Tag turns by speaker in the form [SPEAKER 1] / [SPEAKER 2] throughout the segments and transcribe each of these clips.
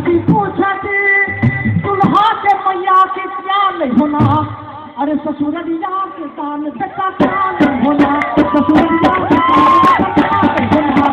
[SPEAKER 1] पूछती दुल्हा के मैया के क्या नहीं होना। अरे ससुरलिया के कान बेटा क्या नहीं होना। ससुरलिया के कान बेटा क्या नहीं होना।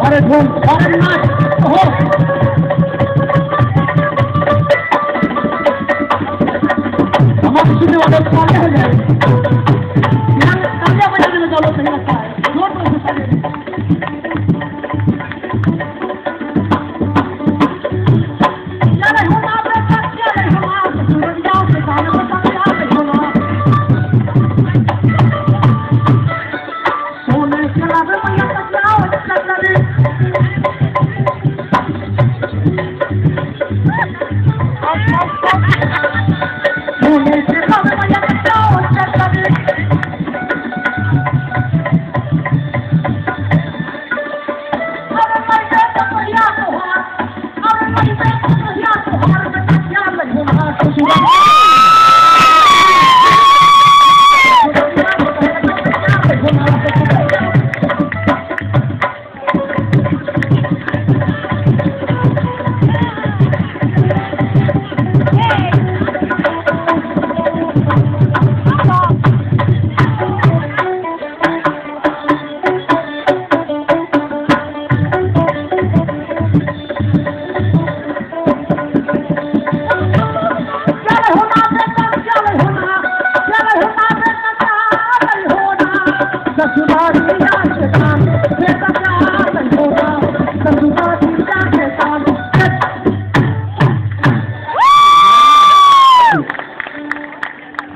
[SPEAKER 1] अरे घूम अरे नाच हो हमारे सुनने वाले पाले हो गए।